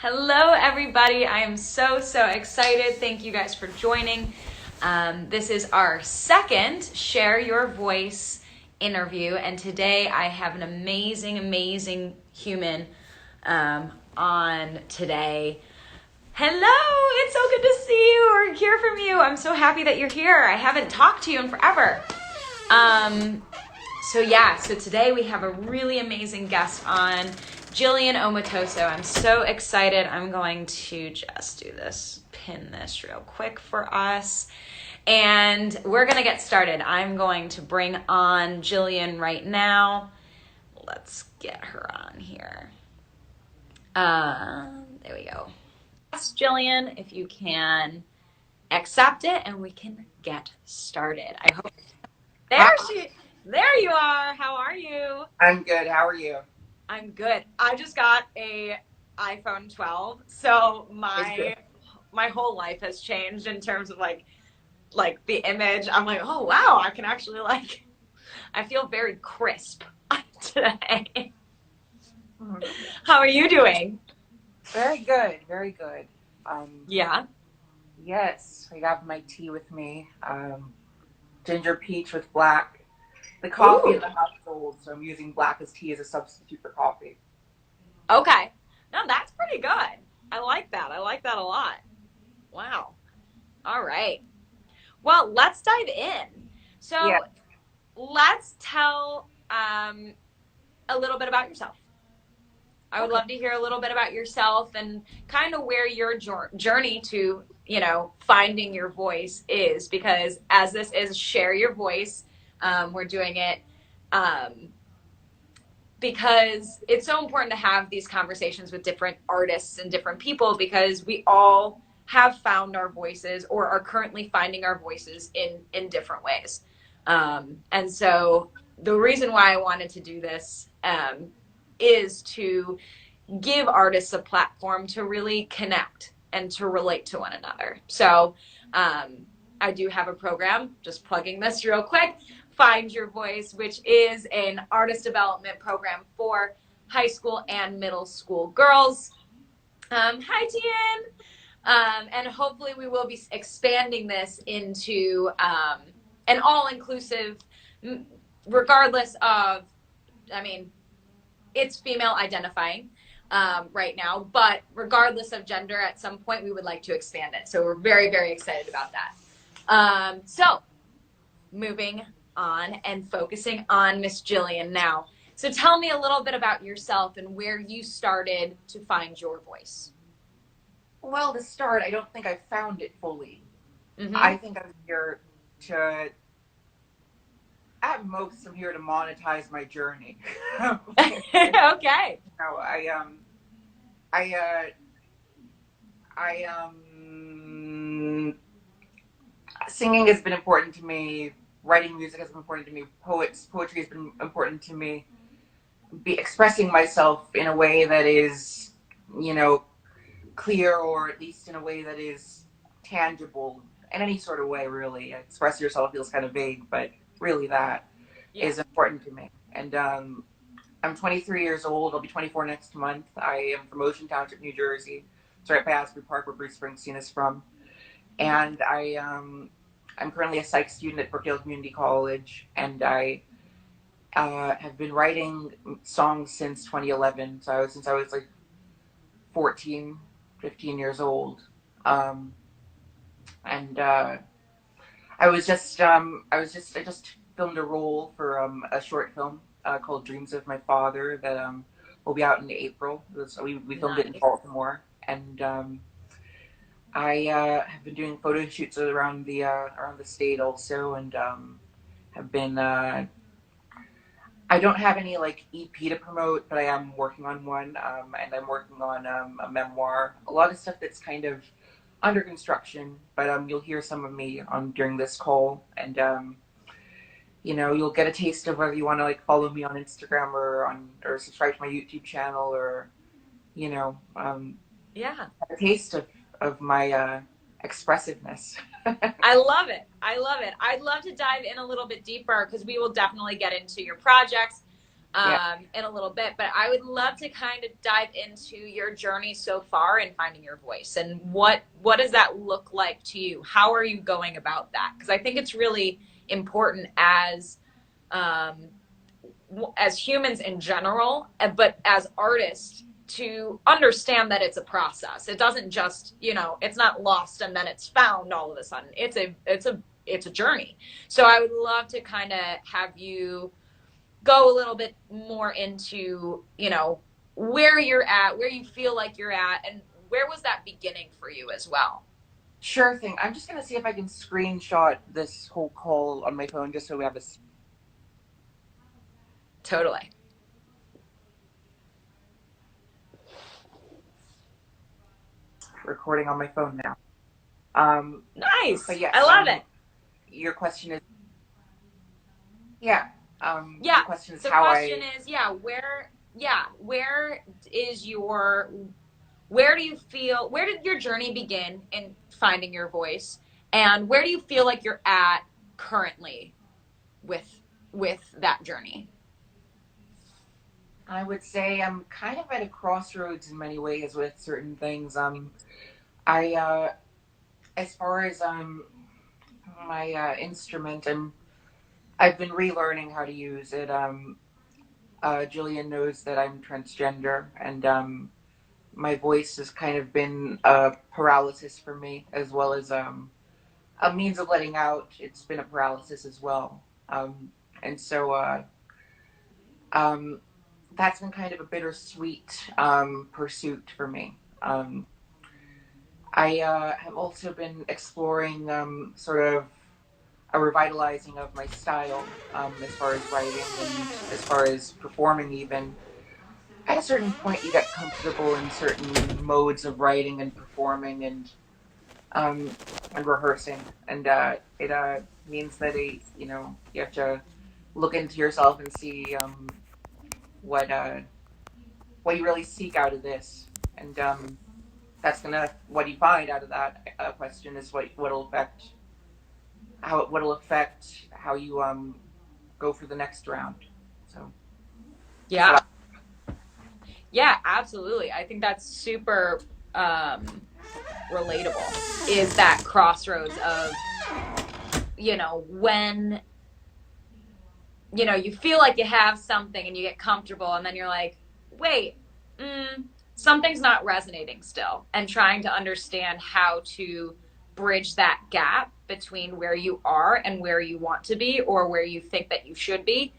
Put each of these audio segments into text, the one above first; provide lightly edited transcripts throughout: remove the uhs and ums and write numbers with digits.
Hello, everybody. I am so excited. Thank you guys for joining. This is our second Share Your Voice interview, and today I have an amazing human on today. Hello, it's so good to see you or hear from you. I'm so happy that you're here. I haven't talked to you in forever. So today we have a really amazing guest on, Jillian Omatoso. I'm so excited. I'm going to just pin this real quick for us. And we're going to get started. I'm going to bring on Jillian right now. Let's get her on here. There we go. Ask Jillian if you can accept it and we can get started. I hope. There you are. How are you? I'm good. How are you? I'm good. I just got a iPhone 12, so my whole life has changed in terms of like the image. I'm like, oh wow, I can actually I feel very crisp today. How are you doing? Very good. Very good. Yeah. Yes, I got my tea with me. Ginger peach with black. The coffee in the household, so I'm using black as tea as a substitute for coffee. Okay. No, that's pretty good. I like that. I like that a lot. Wow. All right. Well, let's dive in. So Yeah. let's tell a little bit about yourself. I would love to hear a little bit about yourself and kind of where your journey to, finding your voice is, because as this is Share Your Voice, we're doing it because it's so important to have these conversations with different artists and different people, because we all have found our voices or are currently finding our voices in different ways. And so the reason why I wanted to do this is to give artists a platform to really connect and to relate to one another. So I do have a program, just plugging this real quick, Find Your Voice, which is an artist development program for high school and middle school girls. Hi, Tian. And hopefully we will be expanding this into an all-inclusive, regardless of, it's female identifying right now, but regardless of gender, at some point we would like to expand it. So we're very excited about that. So moving on and focusing on Miss Jillian now. So tell me a little bit about yourself and where you started to find your voice. Well, to start, I don't think I found it fully. Mm-hmm. I think I'm here to, at most, I'm here to monetize my journey. Okay. Singing has been important to me. Writing music has been important to me. Poetry has been important to me. Expressing myself in a way that is, clear, or at least in a way that is tangible, in any sort of way, really. Express yourself feels kind of vague, but really that is important to me. And I'm 23 years old. I'll be 24 next month. I am from Ocean Township, New Jersey. It's right by Asbury Park, where Bruce Springsteen is from. And I'm currently a psych student at Brookdale Community College, and I have been writing songs since 2011. So since I was like 14, 15 years old. I just filmed a role for a short film called Dreams of My Father that will be out in April. We filmed it in Baltimore, and I have been doing photo shoots around the state also, and have been. I don't have any EP to promote, but I am working on one, and I'm working on a memoir. A lot of stuff that's kind of under construction, but you'll hear some of me during this call, and you'll get a taste of whether you want to follow me on Instagram or subscribe to my YouTube channel, or a taste of my expressiveness. I love it. I'd love to dive in a little bit deeper, because we will definitely get into your projects. Yeah. in a little bit, but I would love to kind of dive into your journey so far in finding your voice, and what does that look like to you? How are you going about that? Because I think it's really important um, as humans in general, but as artists, to understand that it's a process. It doesn't just, it's not lost and then it's found all of a sudden. It's a journey. So I would love to kind of have you go a little bit more into, where you're at, where you feel like you're at, and where was that beginning for you as well? Sure thing. I'm just gonna see if I can screenshot this whole call on my phone just so we have a Totally. recording on my phone now. Nice. But yes, I love it. Your question is, yeah. Yeah. The question is The how question is, where do you feel, where did your journey begin in finding your voice, and where do you feel like you're at currently with that journey? I would say I'm kind of at a crossroads in many ways with certain things. I as far as my instrument, I've been relearning how to use it. Jillian knows that I'm transgender, and my voice has kind of been a paralysis for me, as well as a means of letting out. It's been a paralysis as well, and so that's been kind of a bittersweet pursuit for me. I have also been exploring sort of a revitalizing of my style, as far as writing and as far as performing even. At a certain point, you get comfortable in certain modes of writing and performing and rehearsing, and it means that you have to look into yourself and see what you really seek out of this, and that's gonna what you find out of that question is what'll affect how you go for the next round. So Yeah. Yeah, absolutely. I think that's super relatable, is that crossroads of, when, you feel like you have something and you get comfortable, and then you're like, wait, something's not resonating still, and trying to understand how to bridge that gap between where you are and where you want to be, or where you think that you should be.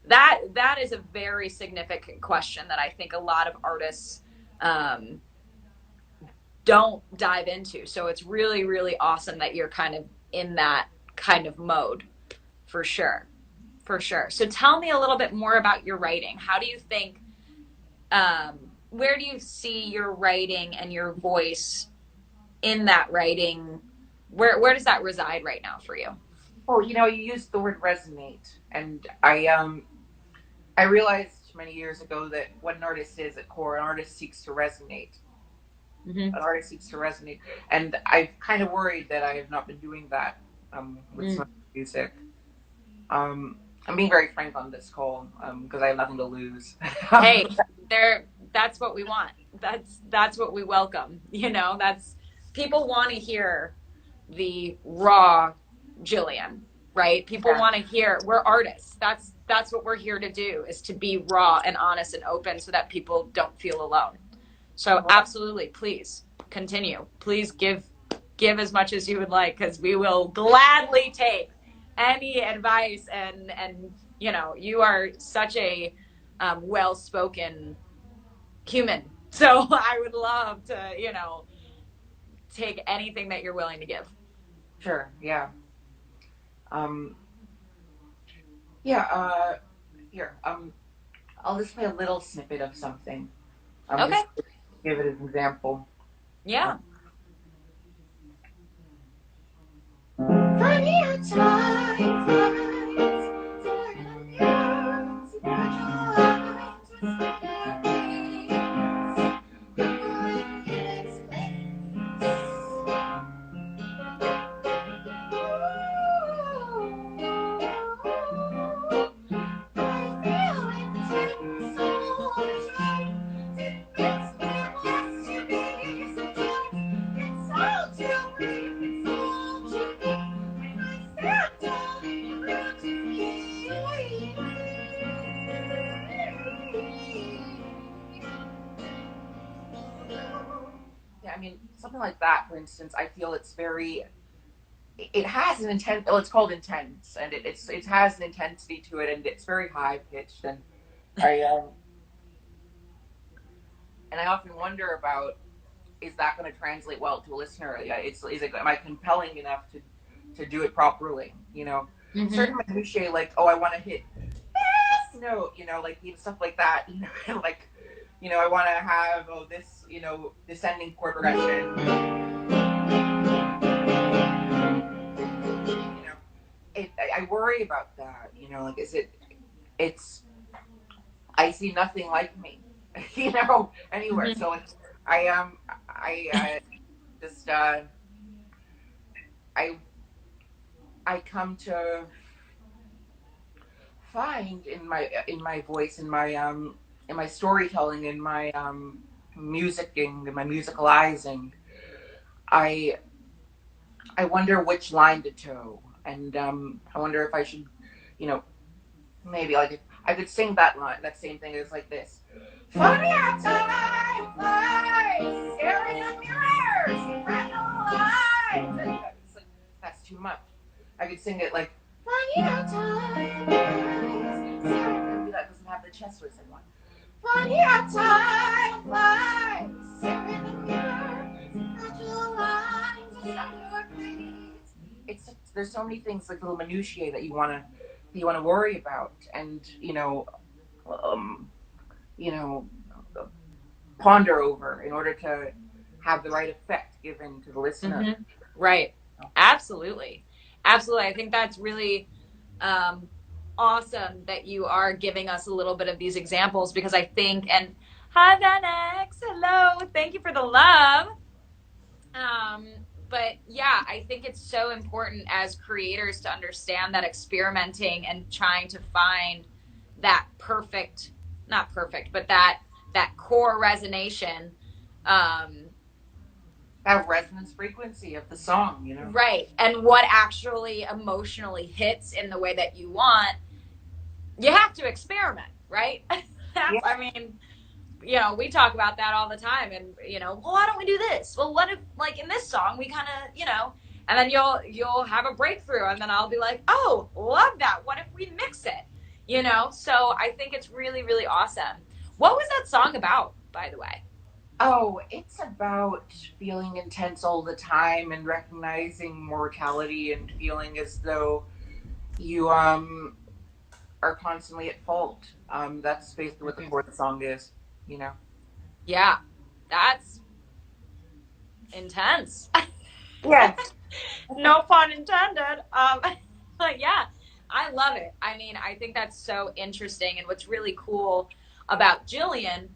That is a very significant question that I think a lot of artists don't dive into. So it's really, really awesome that you're kind of in that kind of mode, for sure. For sure. So tell me a little bit more about your writing. How do you think, where do you see your writing and your voice in that writing? Where does that reside right now for you? Oh, you used the word resonate, and I realized many years ago that what an artist is at core, an artist seeks to resonate. Mm-hmm. An artist seeks to resonate, and I've kind of worried that I have not been doing that with some music. I'm being very frank on this call because I have nothing to lose. Hey, that's what we want. That's what we welcome. That's, people want to hear the raw Jillian, right? People want to hear, we're artists. That's what we're here to do, is to be raw and honest and open, so that people don't feel alone. So absolutely, please continue. Please give as much as you would like, because we will gladly take any advice, and you are such a well-spoken human, so I would love to take anything that you're willing to give. Sure. Yeah. Here. I'll just play a little snippet of something. Okay. Just to give it an example. Yeah. I mean, something like that, for instance, I feel it's very, it has an intent. Well, it's called intense, and it has an intensity to it, and it's very high pitched. And I and I often wonder about, is that going to translate well to a listener? Yeah, am I compelling enough to do it properly? Certain minutiae, like, oh, I want to hit this note, like, stuff like that, like, I want to have, this, descending chord progression. I worry about that, like, I see nothing like me, anywhere. So I just I come to find in my voice, in my storytelling, in my musicking, in my musicalizing, I wonder which line to toe, and I wonder if I should, maybe, like, I could sing that line, that same thing. It's like this. Funny how time flies, staring at mirrors, fragile eyes. That's too much. I could sing it like, funny how time flies. Maybe that doesn't have the chest voice I want. Funny how time flies, staring at mirrors, fragile eyes. There's so many things, like little minutiae that you want to worry about, and ponder over in order to have the right effect given to the listener. Mm-hmm. Right. Absolutely. I think that's really awesome that you are giving us a little bit of these examples, because I think, and hi Vanex, hello, thank you for the love. But yeah, I think it's so important as creators to understand that experimenting and trying to find that perfect, not perfect, but that core resonation, that resonance frequency of the song, right, and what actually emotionally hits in the way that you want. You have to experiment, right? Yeah. I mean, we talk about that all the time, and well, why don't we do this? Well, what if, like, in this song we kind of, and then you'll have a breakthrough, and then I'll be like, oh, love that, what if we mix it? So I think it's really, really awesome. What was that song about, by the way? Oh, it's about feeling intense all the time and recognizing mortality and feeling as though you are constantly at fault. That's basically what the fourth song is, Yeah, that's intense. Yes. No pun intended. But yeah, I love it. I mean, I think that's so interesting. And what's really cool about Jillian,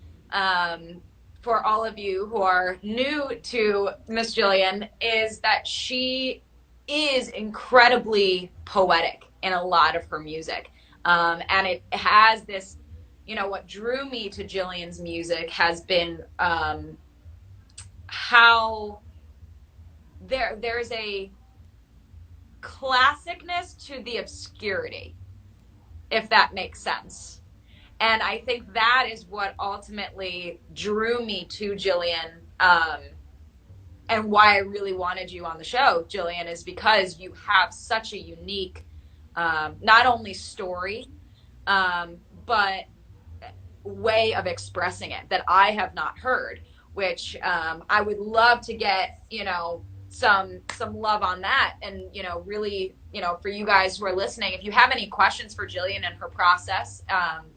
for all of you who are new to Miss Jillian, is that she is incredibly poetic in a lot of her music. And it has this, what drew me to Jillian's music has been how there's a classicness to the obscurity, if that makes sense. And I think that is what ultimately drew me to Jillian, and why I really wanted you on the show, Jillian, is because you have such a unique, not only story, but way of expressing it that I have not heard, which I would love to get, some love on that. And, really, for you guys who are listening, if you have any questions for Jillian and her process,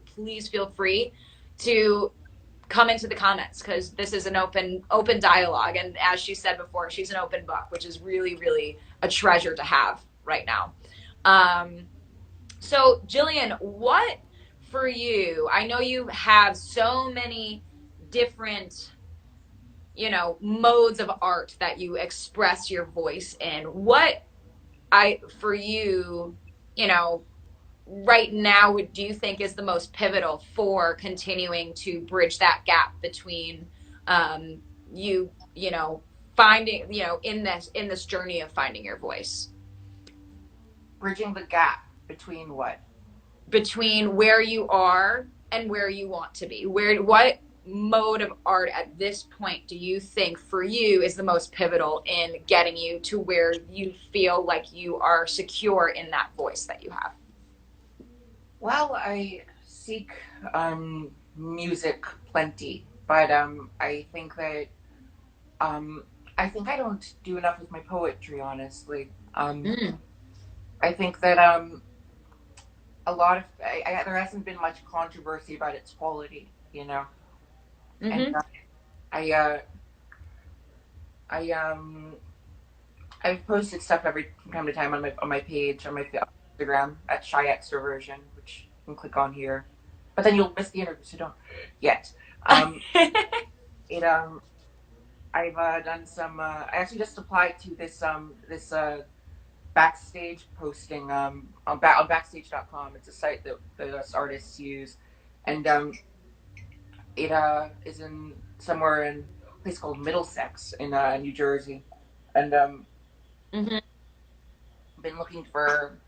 please feel free to come into the comments, because this is an open dialogue. And as she said before, she's an open book, which is really, really a treasure to have right now. So Jillian, what for you, I know you have so many different, modes of art that you express your voice in. What for you, right now, do you think is the most pivotal for continuing to bridge that gap between you finding, in this journey of finding your voice? Bridging the gap between what? Between where you are and where you want to be. What mode of art at this point do you think for you is the most pivotal in getting you to where you feel like you are secure in that voice that you have? Well, I seek music plenty, but I think that um, I think I don't do enough with my poetry, honestly. Mm. I think that a lot of there hasn't been much controversy about its quality, you know, and Mm-hmm. I I I've posted stuff every from time to time on my page on my Instagram at Shy Extroversion, which you can click on here, but then you'll miss the interview, so don't yet. Um, it I've done some. I actually just applied to this backstage posting on backstage.com. It's a site that us artists use, and it is in somewhere in a place called Middlesex in New Jersey, and Mm-hmm. been looking for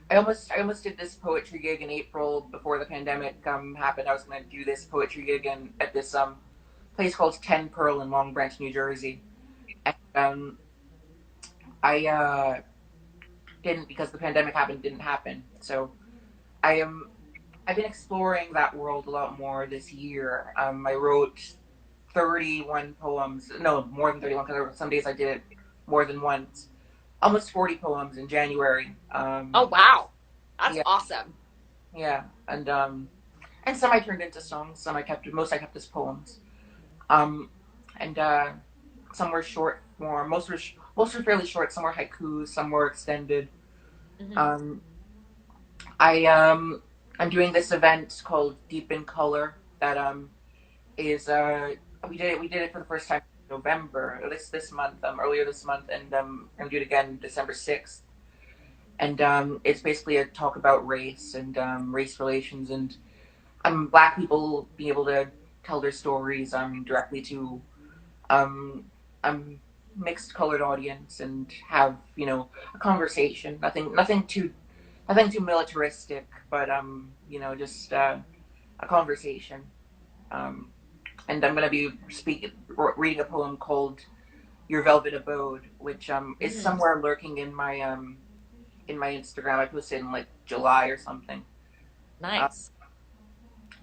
I almost did this poetry gig in April before the pandemic happened. I was going to do this poetry gig at this place called Ten Pearl in Long Branch, New Jersey, and I didn't because the pandemic didn't happen. So I am I've been exploring that world a lot more this year. I wrote 31 poems. No, more than 31 because some days I did it more than once. Almost 40 poems in January. Oh, wow. That's Yeah, awesome. yeah, and some I turned into songs. Most I kept as poems. Um, and some were short form. Most were fairly short. Some were haikus. Some were extended. Mm-hmm. Um, I I'm doing this event called Deep in Color that is we did it for the first time in November this month earlier this month, and I'm gonna do it again December 6th, and it's basically a talk about race and race relations and Black people being able to tell their stories directly to um um mixed colored audience and have a conversation. Nothing too militaristic, but just a conversation. Um, and I'm going to be reading a poem called "Your Velvet Abode," which is Mm. somewhere lurking in my Instagram. I posted in like July or something. Uh, Nice.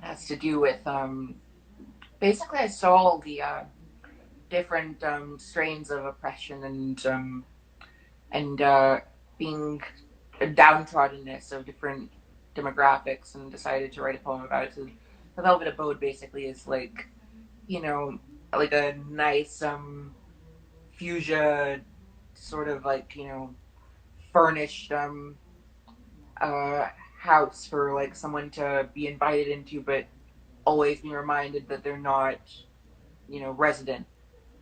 has to do with basically I saw the different strains of oppression and being a downtroddenness of different demographics and decided to write a poem about it. So the Velvet Abode basically is like, you know, like a nice fuchsia sort of like, furnished uh house for like someone to be invited into, but always being reminded that they're not, resident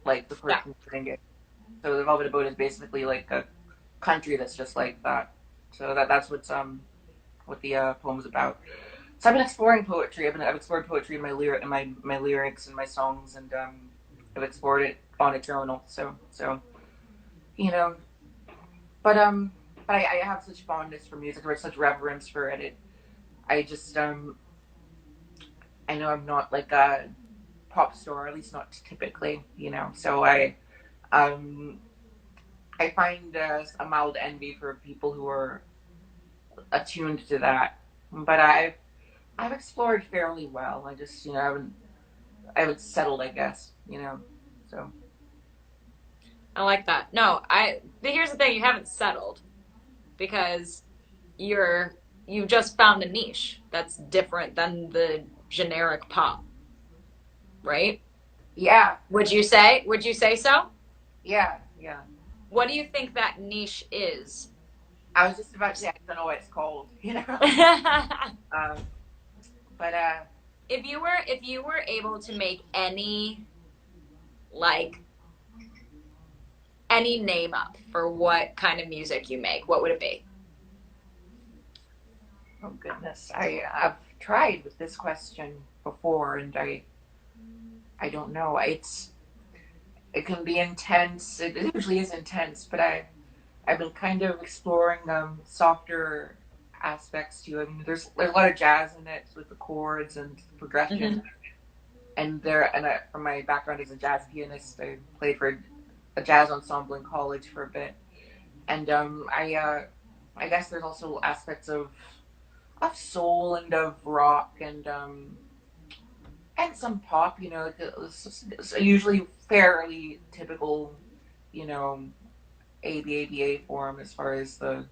like the Yeah. person living it. So the Velvet Abode is basically like a country that's just like that. So that's what the poem's about. So I've been exploring poetry. I've explored poetry in my lyrics and my songs, and I've explored it on a journal. So you know, but I have such fondness for music, or such reverence for it. I just I know I'm not like a pop star, at least not typically, So um I find a mild envy for people who are attuned to that, but I've explored fairly well. I just I haven't settled, I guess, So I like that. No, but here's the thing, you haven't settled because you've just found a niche that's different than the generic pop, right? yeah, Would you say so? yeah. What do you think that niche is? I was just about to say I don't know what it's called, um, but If you were able to make like any name up for what kind of music you make, what would it be? oh goodness, I've tried with this question before, and I don't know. It can be intense. It usually is intense, but I've been kind of exploring softer aspects too. I mean, there's a lot of jazz in it with the chords and progression, Mm-hmm. from my background as a jazz pianist, I played for a jazz ensemble in college for a bit, and I guess there's also aspects of soul and of rock and some pop. You know, it's usually fairly typical, you know, ABA form as far as the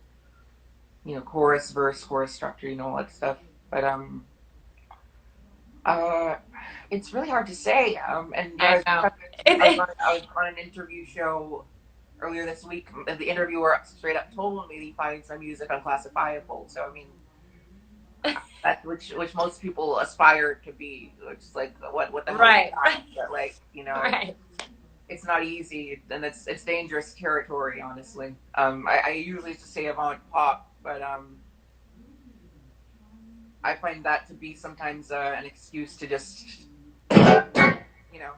chorus, verse, chorus structure, all that stuff. But uh, it's really hard to say. And I know. I was on an interview show earlier this week. The interviewer straight up told me he finds my music unclassifiable. So I mean, that which most people aspire to be, which is like what the hell Right. is that? But like Right. it's not easy, and it's dangerous territory, honestly. I usually just say avant pop, but I find that to be sometimes an excuse to just, you know.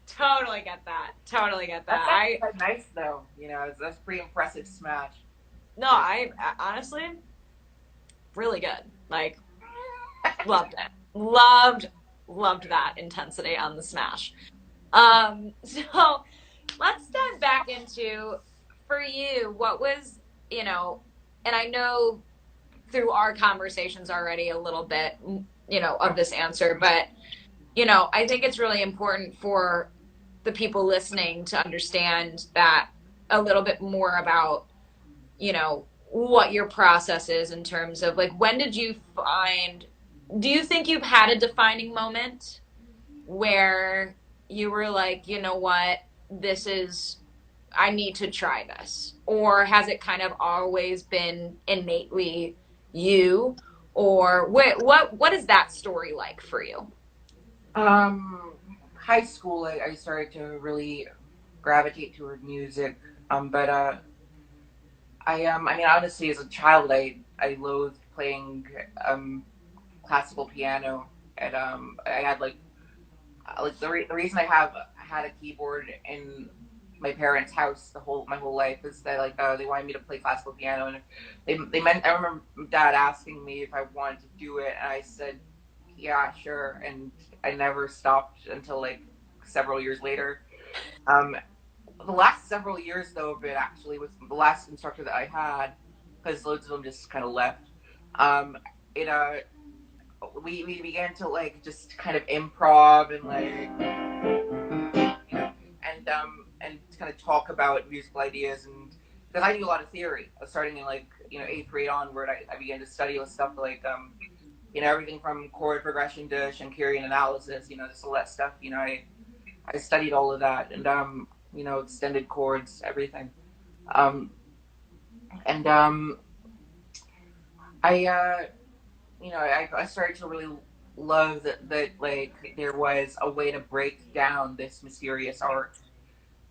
Totally get that. Totally get that. That's quite nice, though. That's pretty impressive smash. No, I honestly, really good. Like, loved it. Loved that intensity on the smash. So let's dive back into, for you, what was, and I know through our conversations already a little bit, of this answer, but, I think it's really important for the people listening to understand that a little bit more about, what your process is in terms of like, when did you do you think you've had a defining moment where you were like, you know what, I need to try this? Or has it kind of always been innately you? Or what is that story like for you? High school, I started to really gravitate toward music. But I mean, honestly, as a child, I loathed playing classical piano, and I had the reason I had a keyboard in my parents' house my whole life is that they wanted me to play classical piano, and I remember Dad asking me if I wanted to do it, and I said yeah, sure, and I never stopped until like several years later. The last several years though of it actually was the last instructor that I had, because loads of them just kind of left. Um, it we began to like just kind of improv and and kind of talk about musical ideas, and because I do a lot of theory, starting in eighth grade onward, I began to study with stuff like everything from chord progression to Schenkerian analysis, just all that stuff. I studied all of that, and extended chords, everything. Um, and I started to really love that like there was a way to break down this mysterious art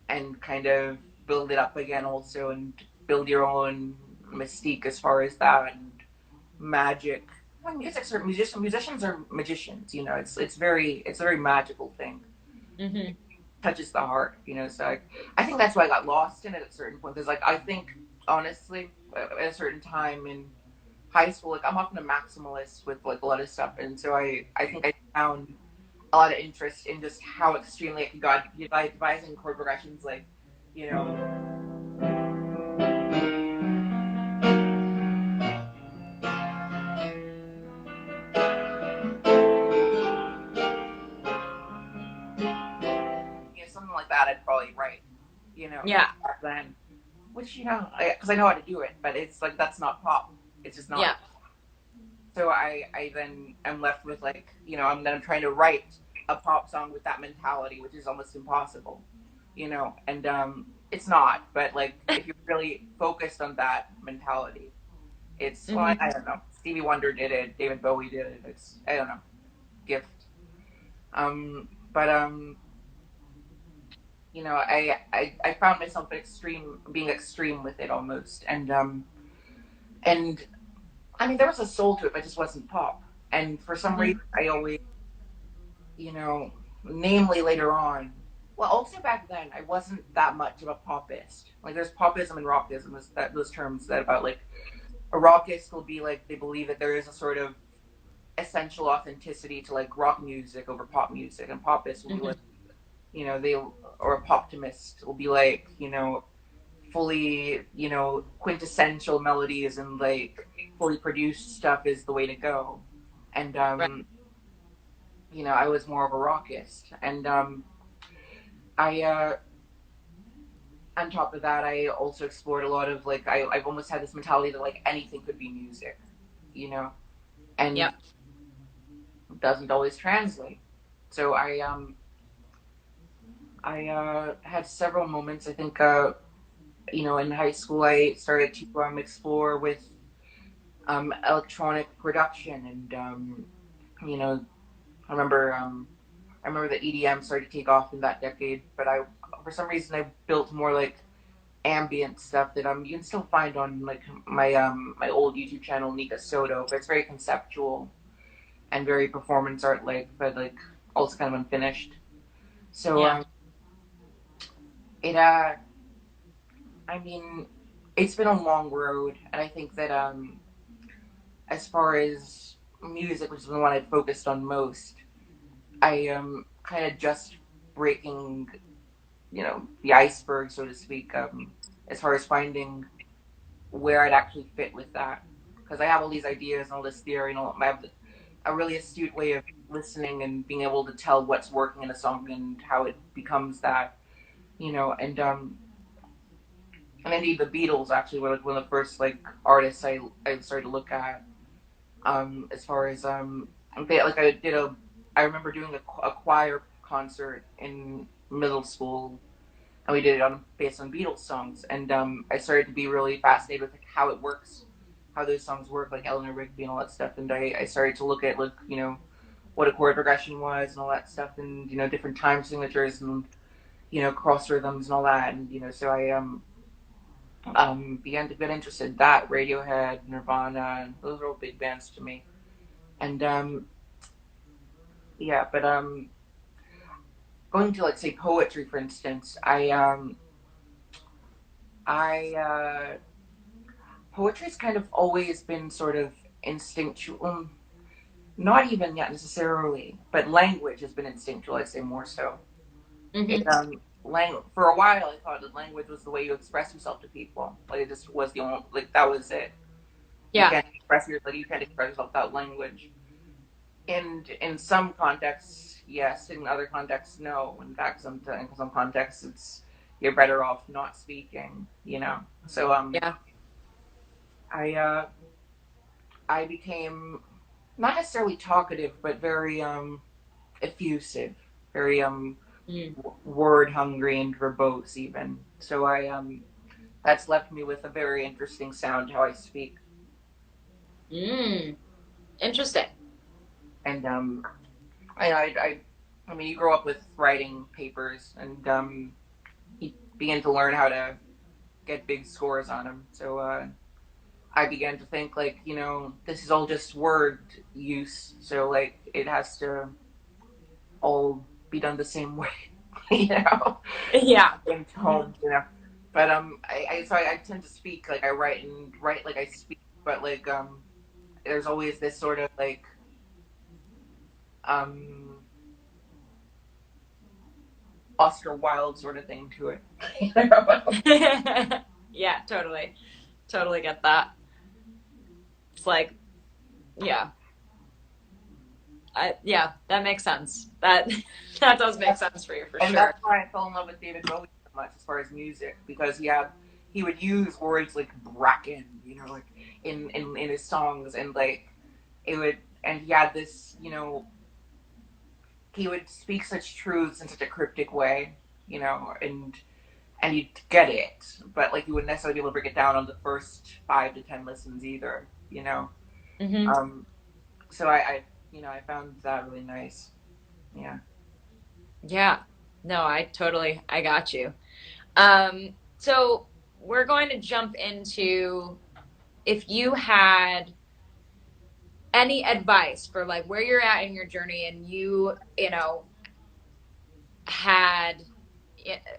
and kind of build it up again also, and build your own mystique as far as that, and magic. Well, music's are musicians are magicians, it's a very magical thing. Mm-hmm. Touches the heart, so I think that's why I got lost in it at a certain point. Because I think honestly at a certain time in high school, I'm often a maximalist with like a lot of stuff, and so I think I found a lot of interest in just how extremely I could go by devising chord progressions like you know something like that I'd probably write, Yeah. back then, which because I know how to do it, but it's like that's not pop. It's just not. Yeah. So I then am left with I'm trying to write a pop song with that mentality, which is almost impossible, and it's not. But like if you're really focused on that mentality, it's Mm-hmm. well, I don't know. Stevie Wonder did it. David Bowie did it. It's I don't know, gift. But I found myself being extreme with it almost, and I mean there was a soul to it, but it just wasn't pop. And for some reason, I always, namely later on, well, also back then, I wasn't that much of a popist. Like there's popism and rockism, those terms that about like a rockist will be like they believe that there is a sort of essential authenticity to like rock music over pop music, and popists will be like, Hmm. they, or a poptimist will be like, fully, quintessential melodies and like fully produced stuff is the way to go. And Right. I was more of a rockist, and I on top of that, I also explored a lot of like I've almost had this mentality that like anything could be music, you know, and Yep. doesn't always translate. So I had several moments. I think in high school I started to explore with electronic production, and you know I remember the EDM started to take off in that decade, but I for some reason I built more like ambient stuff that you can still find on like my old YouTube channel Nika Soto, but it's very conceptual and very performance art like, but like also kind of unfinished. So Yeah. it I mean it's been a long road, and I think that as far as music, which is the one I focused on most, I am kind of just breaking the iceberg, so to speak, as far as finding where I'd actually fit with that, because I have all these ideas and all this theory and all. I have a really astute way of listening and being able to tell what's working in a song and how it becomes that, and indeed the Beatles actually were like one of the first like artists I started to look at, as far as like I remember doing a choir concert in middle school, and we did it based on Beatles songs, and I started to be really fascinated with like, how it works, how those songs work, like Eleanor Rigby and all that stuff, and I started to look at like what a chord progression was and all that stuff, and different time signatures and cross rhythms and all that, and so I began to get interested in that. Radiohead, Nirvana, and those are all big bands to me, and yeah, but going to like say poetry for instance, I poetry's kind of always been sort of instinctual. Not even yet necessarily, but language has been instinctual. I'd say more so. It Hmm. for a while I thought that language was the way you express yourself to people. Like it just was the only, like that was it. You Yeah. can't express yourself. Like, you can't express yourself without language. And in some contexts, yes. In other contexts, no. In fact, in some contexts, it's you're better off not speaking. So Yeah. I I became not necessarily talkative, but very effusive, very Mm. word hungry and verbose even. So I that's left me with a very interesting sound how I speak. Mm. Interesting. And I mean, you grow up with writing papers, and you begin to learn how to get big scores on them. So I began to think like, this is all just word use, so like it has to all be done the same way, you know, Yeah. in tone. But I tend to speak like I write, and write like I speak, but like there's always this sort of like um Oscar Wilde sort of thing to it. You know? Yeah, totally. Totally get that. It's like, yeah. Yeah, that makes sense. That that does make sense for you for And sure. that's why I fell in love with David Bowie so much as far as music, because he would use words like bracken, like in his songs, and like it would, and he had this, he would speak such truths in such a cryptic way, and you'd get it, but like you wouldn't necessarily be able to break it down on the first 5 to 10 listens either. Hmm. Um, so I found that really nice. Yeah. Yeah. No, I got you. So we're going to jump into if you had any advice for like where you're at in your journey and you had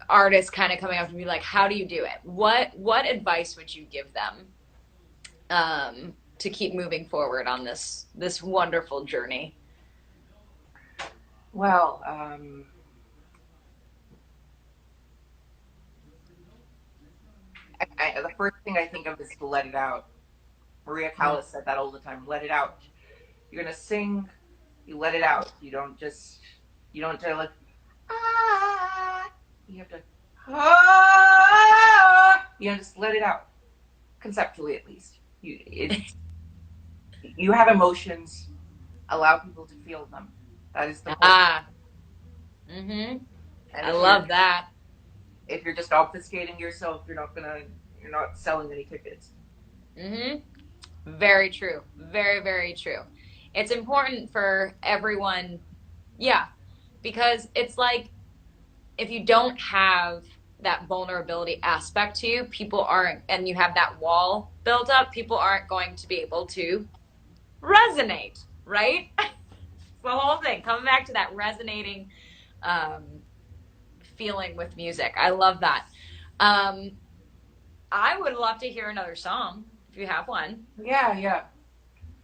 artists kind of coming up to me like, how do you do it? What advice would you give them to keep moving forward on this wonderful journey? Well, the first thing I think of is to let it out. Maria Callas said that all the time. Let it out. You're gonna sing. You let it out. You don't try to like, ah. You have to, ah. Just let it out. Conceptually, at least. You have emotions. Allow people to feel them. That is the point. Mm-hmm. I love that. If you're just obfuscating yourself, you're not selling any tickets. Mm-hmm. Very true. Very, very true. It's important for everyone. Yeah. Because it's like, if you don't have that vulnerability aspect to you, people aren't, and you have that wall built up, people aren't going to be able to resonate, right? The whole thing, coming back to that resonating feeling with music. I love that. I would love to hear another song if you have one. Yeah.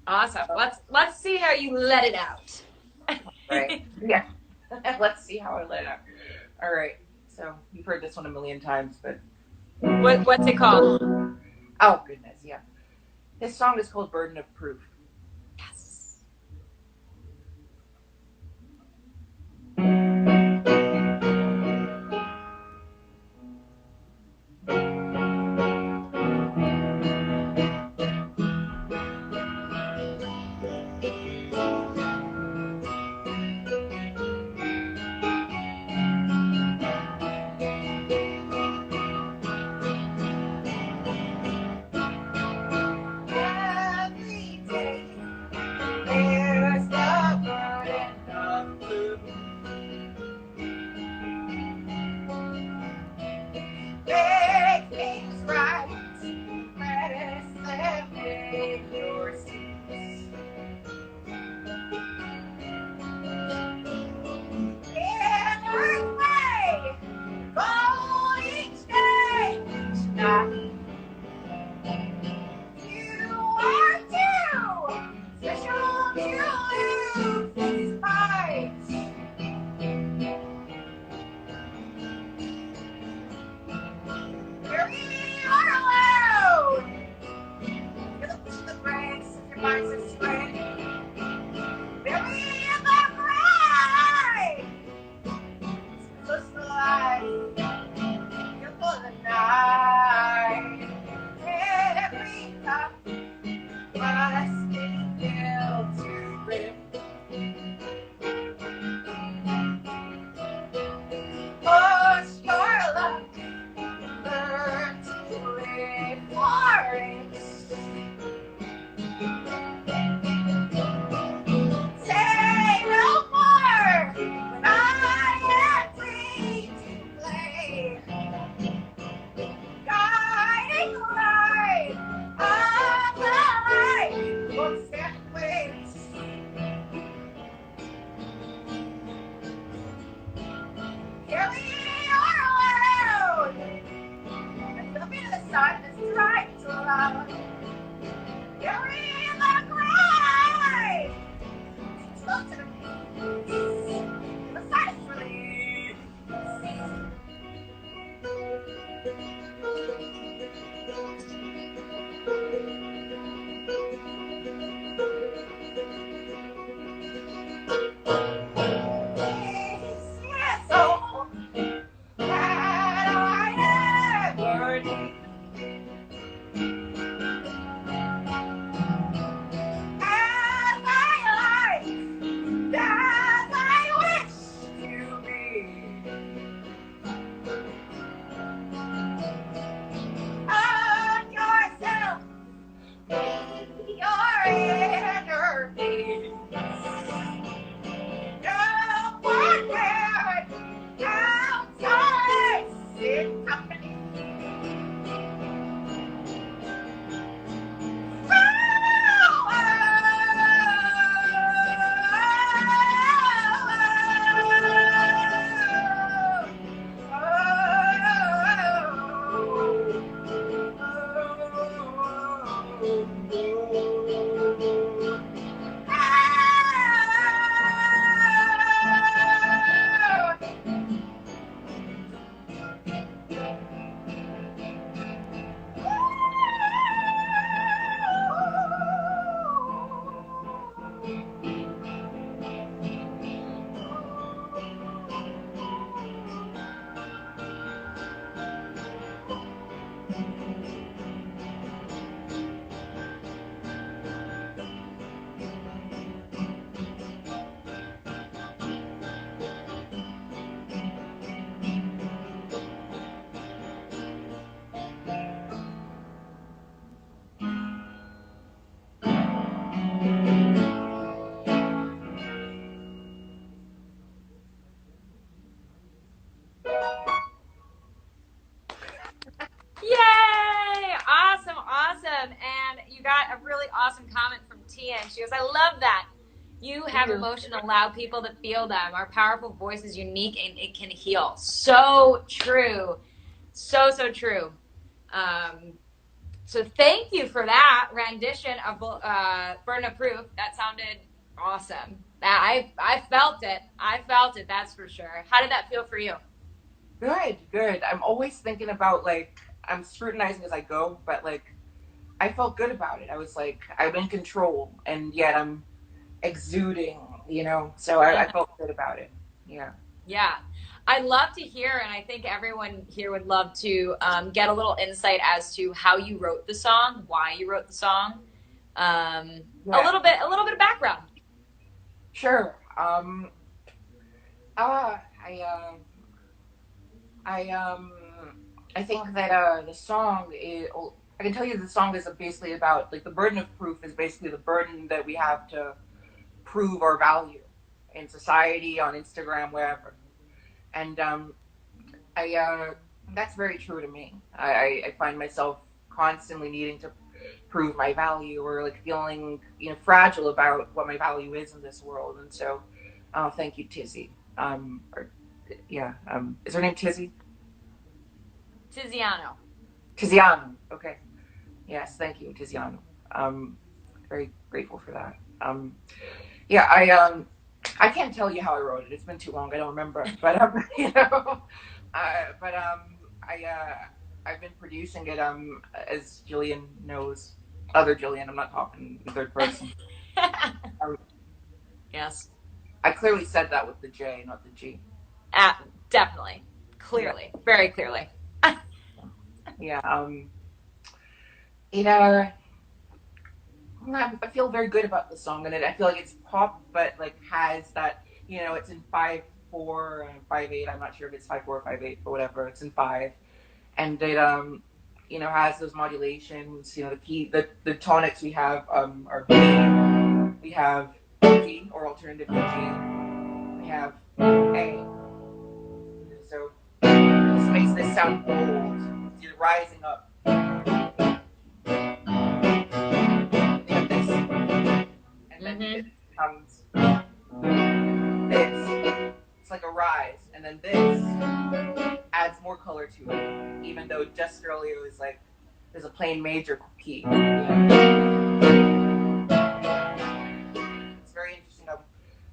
Awesome. Let's see how you let it out. Right. Yeah. Let's see how I let it out. All right. So you've heard this one a million times, but what's it called? Oh goodness, yeah. This song is called "Burden of Proof." Yes. because I love that. You have emotion, allow people to feel them. Our powerful voice is unique and it can heal. So true. So, so true. So thank you for that rendition of Burden of Proof. That sounded awesome. I felt it. I felt it, that's for sure. How did that feel for you? Good. I'm always thinking about, like, I'm scrutinizing as I go, but, like, I felt good about it. I was like, I'm in control, and yet I'm exuding, you know? So I felt good about it. Yeah. Yeah. I'd love to hear, and I think everyone here would love to get a little insight as to how you wrote the song, why you wrote the song, a little bit of background. Sure. I think that the song is. I can tell you the song is basically about, like, the burden of proof is basically the burden that we have to prove our value in society, on Instagram, wherever. And that's very true to me. I find myself constantly needing to prove my value, or, like, feeling, you know, fragile about what my value is in this world. And so, thank you, Tizzy. Is her name Tizzy? Tiziano. Okay. Yes, thank you, Tiziano. Very grateful for that. I can't tell you how I wrote it. It's been too long. I don't remember. But you know, I've been producing it. As Jillian knows, other Jillian. I'm not talking in third person. Yes. I clearly said that with the J, not the G. Definitely, clearly, yeah. Very clearly. Yeah. I feel very good about the song, and I feel like it's pop, but, like, has that, you know, it's in 5/4 and 5/8. I'm not sure if it's 5/4 or 5/8, but whatever. It's in 5, and it you know, has those modulations. You know, the key, the tonics we have are B. We have G, or alternative to G. We have A. So this makes this sound bold. You're rising up. It becomes this. It's like a rise, and then this adds more color to it, even though just earlier it was like there's a plain major key. Yeah. It's very interesting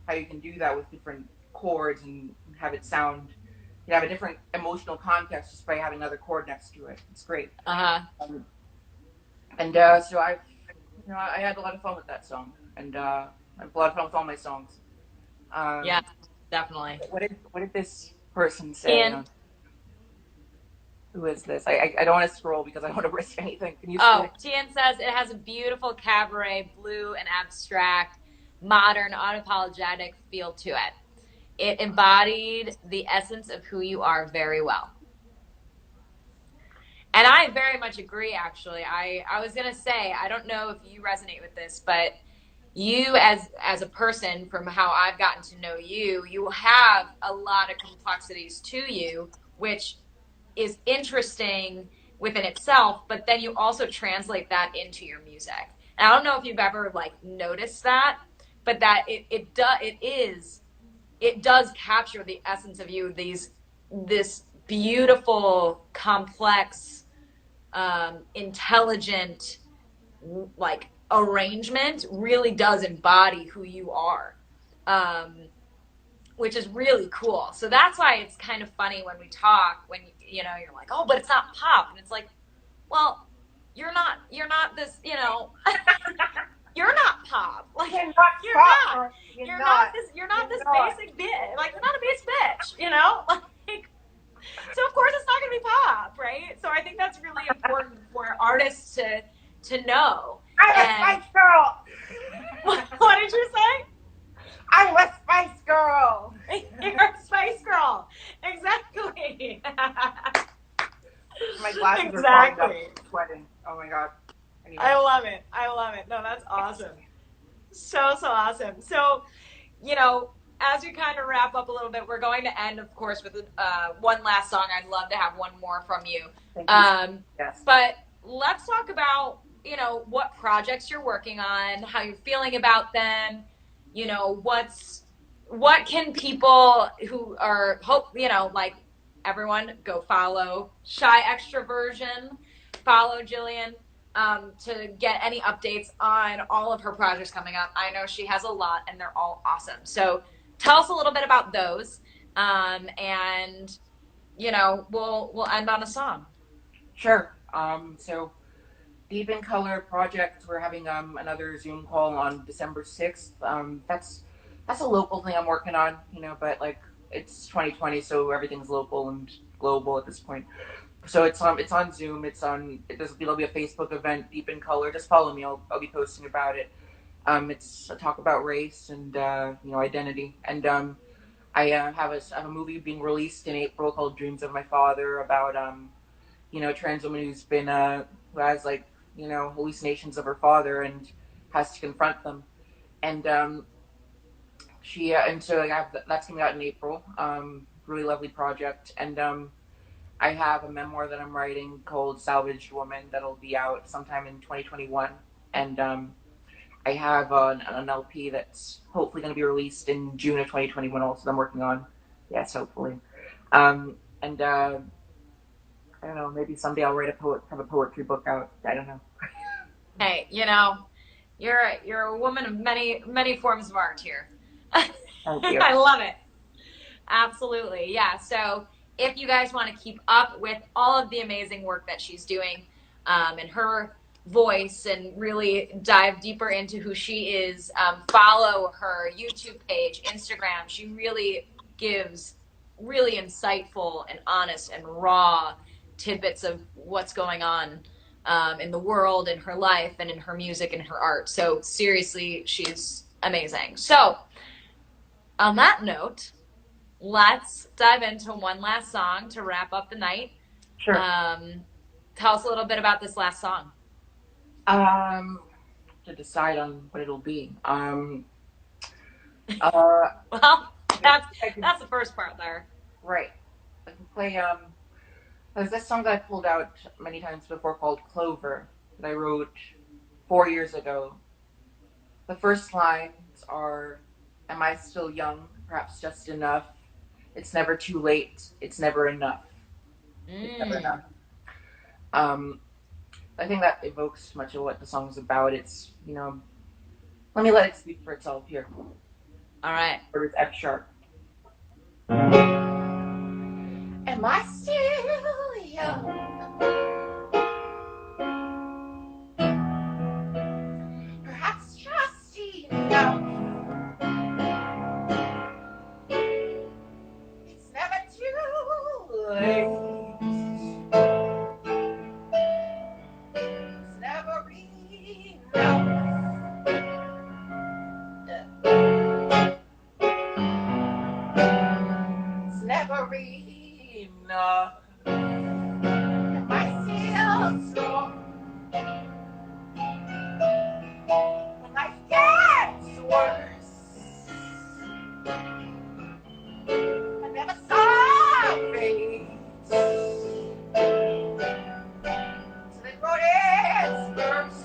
how you can do that with different chords and have it sound. You have a different emotional context just by having another chord next to it. It's great. So I had a lot of fun with that song, and I have a lot of fun with all my songs. Yeah, definitely. What did this person say? Who is this? I don't want to scroll because I don't want to risk anything. Can you? Tian says it has a beautiful cabaret, blue and abstract, modern, unapologetic feel to it. It embodied the essence of who you are very well. And I very much agree, actually. I was going to say, I don't know if you resonate with this, but you as a person, from how I've gotten to know you, you have a lot of complexities to you, which is interesting within itself, but then you also translate that into your music. And I don't know if you've ever, like, noticed that, but that it does capture the essence of you, this beautiful, complex, intelligent, like, arrangement really does embody who you are, which is really cool. So that's why it's kind of funny when we talk, when, you know, you're like, oh, but it's not pop. And it's like, well, you're not this, you know, you're not pop. Like, you're not this basic bitch. Like, you're not a basic bitch, you know? Like, so of course it's not going to be pop, right? So I think that's really important for artists to know. I'm a Spice Girl. What did you say? I'm a Spice Girl. You're a Spice Girl. Exactly. My glasses are sweating. Oh my god. Anyway. I love it. No, that's awesome. So awesome. So, you know, as we kind of wrap up a little bit, we're going to end, of course, with one last song. I'd love to have one more from you. Thank you. Yes. But let's talk about, you know, what projects you're working on, how you're feeling about them, you know, what can people who are you know, like everyone go follow Shy Extroversion, follow Jillian, to get any updates on all of her projects coming up. I know she has a lot and they're all awesome. So tell us a little bit about those. And you know, we'll end on a song. Sure. So Deep in Color project, we're having another Zoom call on December 6th. That's a local thing I'm working on, you know, but like it's 2020, so everything's local and global at this point. So it's on Zoom. There'll be a Facebook event, Deep in Color. Just follow me. I'll be posting about it. It's a talk about race and you know, identity. And I have a movie being released in April called Dreams of My Father about you know, a trans woman who has like, you know, hallucinations of her father and has to confront them. And and so that's coming out in April. Really lovely project. And I have a memoir that I'm writing called Salvaged Woman that'll be out sometime in 2021. And I have an LP that's hopefully going to be released in June of 2021 also that I'm working on. Yes, hopefully. And I don't know, maybe someday I'll have a poetry book out. I don't know. Hey, you know, you're a woman of many forms of art here. Thank you. I love it. Absolutely. Yeah. So if you guys want to keep up with all of the amazing work that she's doing, and her voice, and really dive deeper into who she is, follow her YouTube page, Instagram. She really gives really insightful and honest and raw tidbits of what's going on in the world, in her life, and in her music and her art. So seriously, she's amazing. So on that note, let's dive into one last song to wrap up the night. Sure. Tell us a little bit about this last song. To decide on what it'll be. Well, that's the first part there. Right. I can play there's this song that I pulled out many times before called Clover that I wrote 4 years ago. The first lines are, am I still young? Perhaps just enough. It's never too late. It's never enough. It's never enough. I think that evokes much of what the song's about. It's, you know, let me let it speak for itself here. All right. Or it's F sharp. Am I still young? Perhaps just enough. It's never too late. It's never enough. It's never enough. Am I still strong? When life gets worse, I never saw a face till it wrote its verse.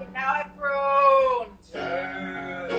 And now I've grown terse.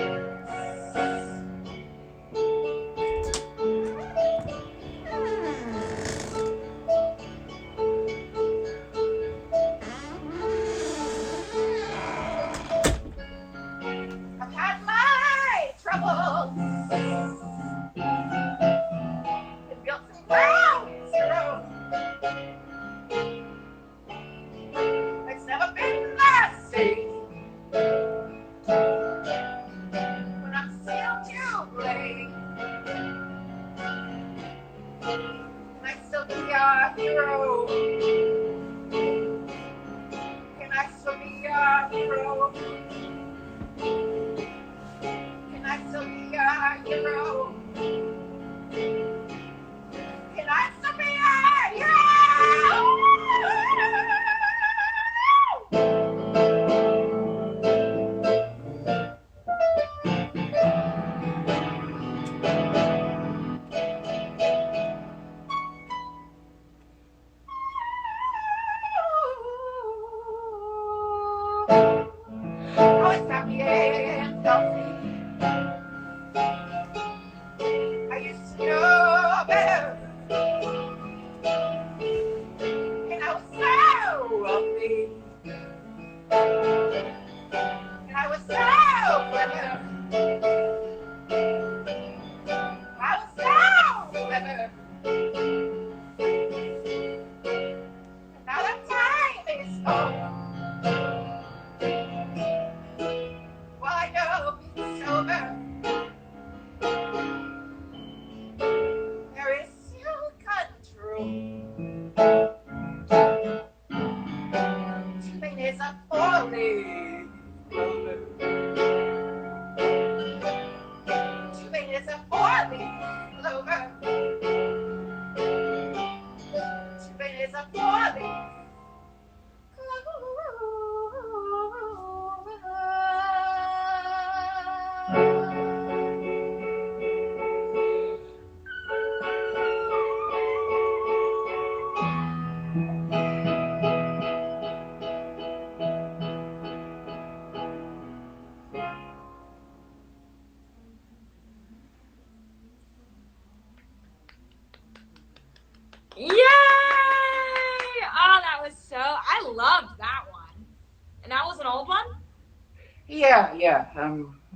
Yeah.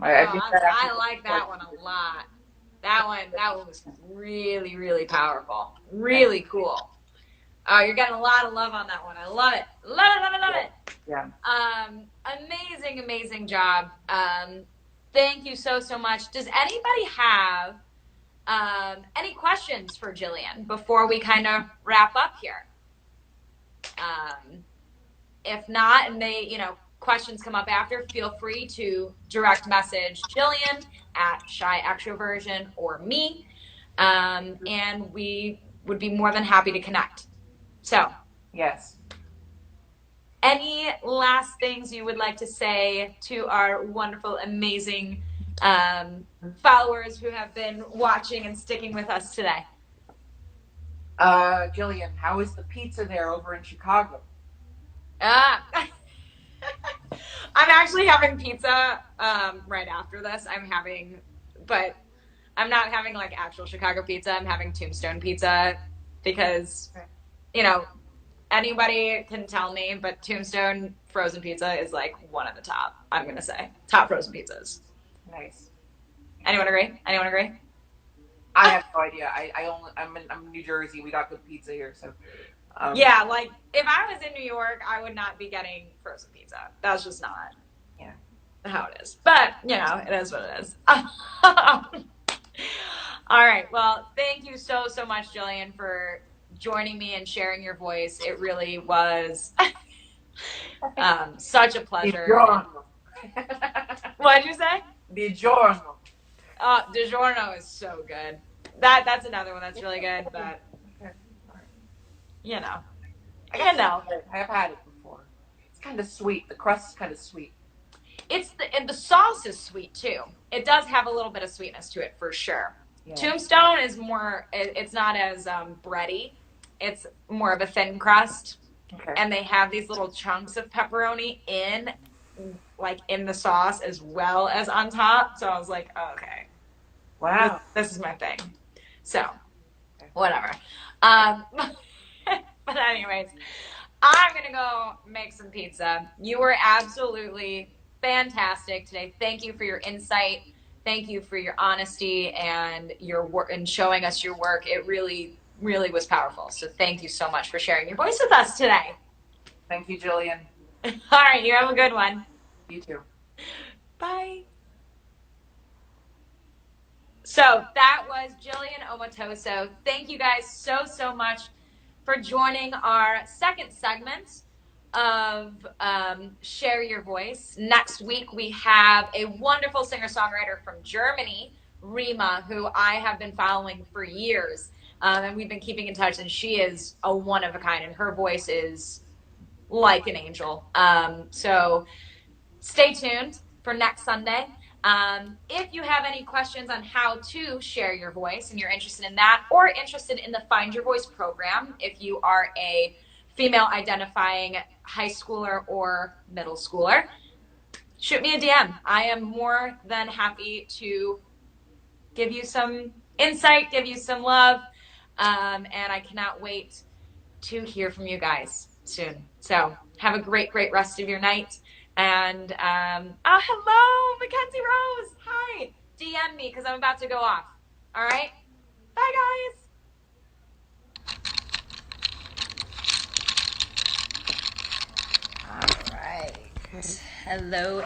I did that after I like that one a lot. That one was really, really powerful. Really cool. Oh, you're getting a lot of love on that one. I love it. Love it. Yeah. Amazing, amazing job. Thank you so much. Does anybody have any questions for Jillian before we kind of wrap up here? If not, and questions come up after, feel free to direct message Jillian at Shy Extroversion or me, and we would be more than happy to connect. So, yes. Any last things you would like to say to our wonderful, amazing followers who have been watching and sticking with us today? Jillian, how is the pizza there over in Chicago? I'm actually having pizza right after this. But I'm not having like actual Chicago pizza. I'm having Tombstone pizza because, anybody can tell me, but Tombstone frozen pizza is like one of the top, I'm going to say. Top frozen pizzas. Nice. Anyone agree? I have no idea. I'm in New Jersey. We got good pizza here, so. Yeah, like if I was in New York, I would not be getting frozen pizza. That's just not how it is. But, it is what it is. All right. Well, thank you so much, Jillian, for joining me and sharing your voice. It really was such a pleasure. What'd you say? DiGiorno. DiGiorno is so good. That's another one that's really good, but I have had it before. It's kind of sweet. The crust is kind of sweet. And the sauce is sweet too. It does have a little bit of sweetness to it for sure. Yeah. Tombstone is more. It's not as bready. It's more of a thin crust, and they have these little chunks of pepperoni in the sauce as well as on top. So I was like, oh, okay, wow, this is my thing. So, whatever. But anyways, I'm gonna go make some pizza. You were absolutely fantastic today. Thank you for your insight. Thank you for your honesty and your work and showing us your work. It really was powerful. So thank you so much for sharing your voice with us today. Thank you, Jillian. All right, you have a good one. You too. Bye. So that was Jillian Omatoso. Thank you guys so much for joining our second segment of Share Your Voice. Next week we have a wonderful singer-songwriter from Germany, Rima, who I have been following for years. And we've been keeping in touch, and she is a one of a kind, and her voice is like an angel. So stay tuned for next Sunday. If you have any questions on how to share your voice and you're interested in that, or interested in the Find Your Voice program, if you are a female identifying high schooler or middle schooler, shoot me a DM. I am more than happy to give you some insight, give you some love. And I cannot wait to hear from you guys soon. So have a great rest of your night. And hello, Mackenzie Rose. Hi. DM me because I'm about to go off. All right. Bye, guys. All right. Hello.